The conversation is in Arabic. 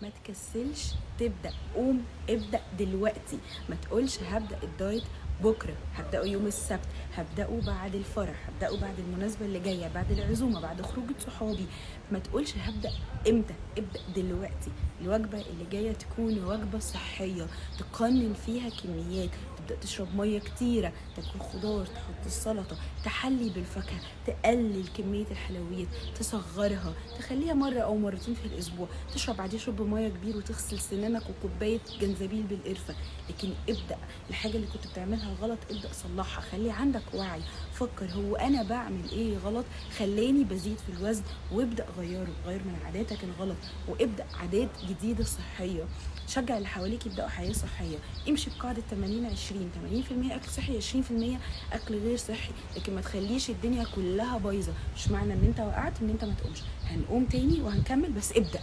ما تكسلش تبدا، قوم ابدا دلوقتي. ما تقولش هبدا الدايت بكره، هبداه يوم السبت، هبداه بعد الفرح، هبداه بعد المناسبه اللي جايه، بعد العزومه، بعد خروجه صحابي. ما تقولش هبدا امتى، ابدا دلوقتي. الوجبه اللي جايه تكون وجبه صحيه تقنن فيها كميات، تبدا تشرب ميه كتيره، تاكل خضار، تحط السلطه، تحلي بالفاكهه، تقلل كميه الحلويات، تصغرها، تخليها مره او مرتين في الاسبوع، تشرب عادي شرب ميه كبير وتغسل سنانك وكوبايه جنزبيل بالقرفه. لكن ابدا الحاجه اللي كنت بتعملها غلط ابدا صلحها، خلي عندك وعي، فكر هو انا بعمل ايه غلط خلاني بزيد في الوزن، وابدا غيره، غير من عاداتك الغلط وابدا عادات جديده صحيه. شجع اللي حواليك يبداوا حياه صحيه، امشي بقاعده 80 20، 80% اكل صحي، 20% اكل غير صحي. لكن ما تخليش الدنيا كلها بايظه. مش معنى ان انت وقعت ان انت ما تقومش، هنقوم تاني وهنكمل، بس ابدا.